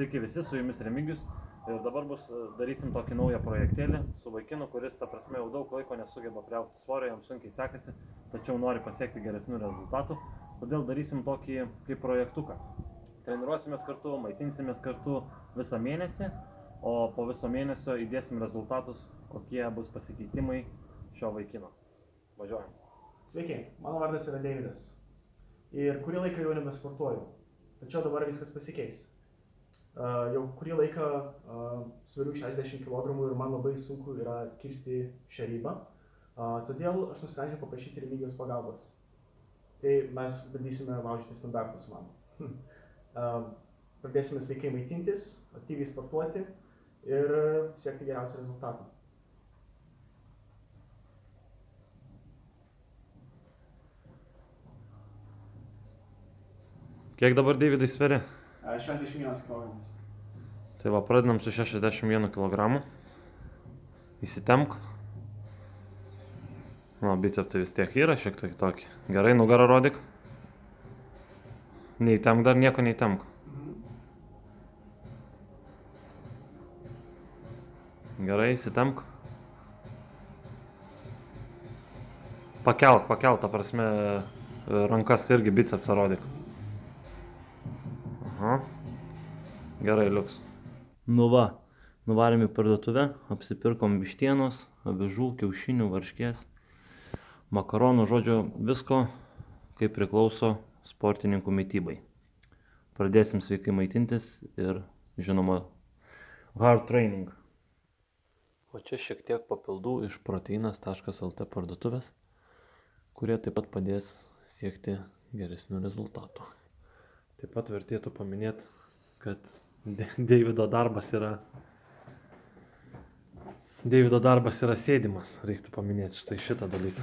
Sveiki visi, su jumis Remigijus ir dabar darysim tokį naują projektėlį su vaikinu, kuris, ta prasme, jau daug laiko nesugeba priaugti svorio, jam sunkiai sekasi, tačiau nori pasiekti geresnių rezultatų. Todėl darysim tokį kaip projektuką. Treniruosimės kartu, maitinsimės kartu visą mėnesį, o po viso mėnesio įdėsim rezultatus, kokie bus pasikeitimai šio vaikino. Važiuojam. Sveiki, mano vardas yra Deividas. Ir kurį laiką jau nebesportuoju. Tačiau dabar viskas pasikeis. Jau kurį laiką sveriu 60 kg ir man labai sunku yra kirsti šią ribą. Todėl aš nusprendžiau paprašyti Remigijos pagalbos. Tai mes bandysime laužyti standartus mano. Pradėsime sveikai maitintis, aktyviai sportuoti ir siekti geriausių rezultatų. Kiek dabar Deividai sveri? 61 kg. Tai va, pradedam su 61 kg. Įsitemk. Biceptai vis tiek yra šiek tiek tokį. Gerai, nugarą rodyk. Neįtemk dar, nieko neįtemk. Gerai, įsitemk. Pakelk, ta prasme, rankas irgi bicepsą rodyk. Aha. Gerai, liuks. Nu va, nuvarėm į parduotuvę, apsipirkom vištienos, avižų, kiaušinių, varškės, makaronų, žodžiu, visko, kaip priklauso sportininkų mitybai. Pradėsim sveikai maitintis ir, žinoma, hard training. O čia šiek tiek papildų iš proteinas.lt parduotuvės, kurie taip pat padės siekti geresnių rezultatų. Taip pat vertėtų paminėti, kad Deivido darbas yra sėdimas, reiktų paminėti šitą dalyką.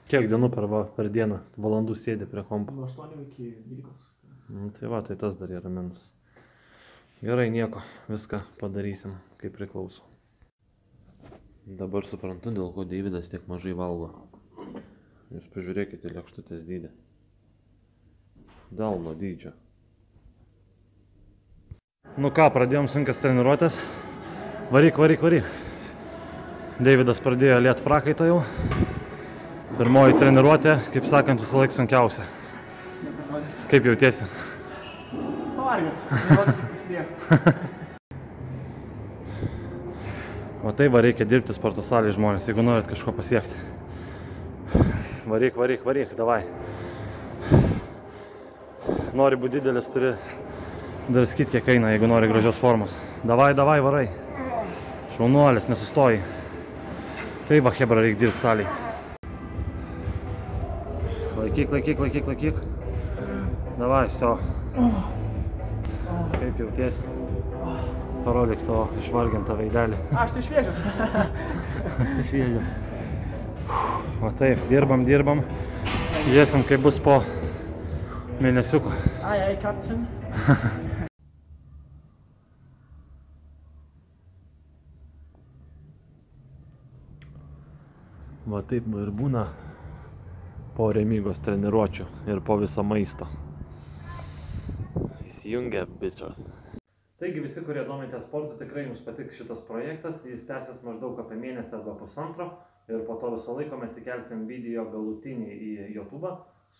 Kiek dienų per dieną valandų sėdi prie kompo? Nuo 8 iki 12. Tai va, tai tas dar yra minus. Gerai, nieko, viską padarysim kaip priklauso. Dabar suprantu, dėl ko Deividas tiek mažai valgo. Jūs pažiūrėkite lėkštutės dydį. Delno dydžio. Nu ką, pradėjom sunkias treniruotės. Varyk. Deividas pradėjo liet prakaito jau. Pirmoji treniruotė, kaip sakant, visą laiką sunkiausia. Kaip jautiesi? Pavargęs, treniruotė tik prasidėjo. O tai va, reikia dirbti sporto salėje žmonės, jeigu norit kažko pasiekti. Varyk, davai. Nori būti didelis, turi darskit kiek eina, jeigu nori gražios formos. Davai, varai. Šaunuolis, nesustoji. Tai va, hebra, reikia dirbti salėje. Laikyk. Davai, viso. Kaip jautiesi? Parodyk savo išvargintą veidelį. Aš tai šviežias. Šviežias. O taip, dirbam. Žiūrėsim, kaip bus po mėnesiuko. Ai, captain. Va taip ir būna po Remigos treniruočių ir po viso maisto. Įsijungia bičas. Taigi visi, kurie domitės sportu, tikrai jums patiks šitas projektas. Jis tęsis maždaug apie mėnesį arba pusantro ir po to viso laiko mes įkelsim video galutinį į YouTube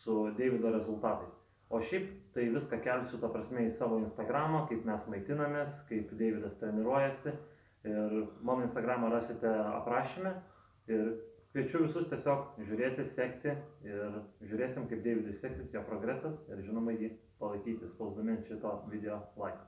su Deivido rezultatais. O šiaip tai viską kelsiu, ta prasme, į savo Instagramą, kaip mes maitinamės, kaip Deividas treniruojasi. Ir mano Instagramą rasite aprašyme. Ir kviečiu visus tiesiog žiūrėti, sekti ir žiūrėsim, kaip Deividui seksis jo progresas ir žinoma jį palaikyti spausdami šito video laiką.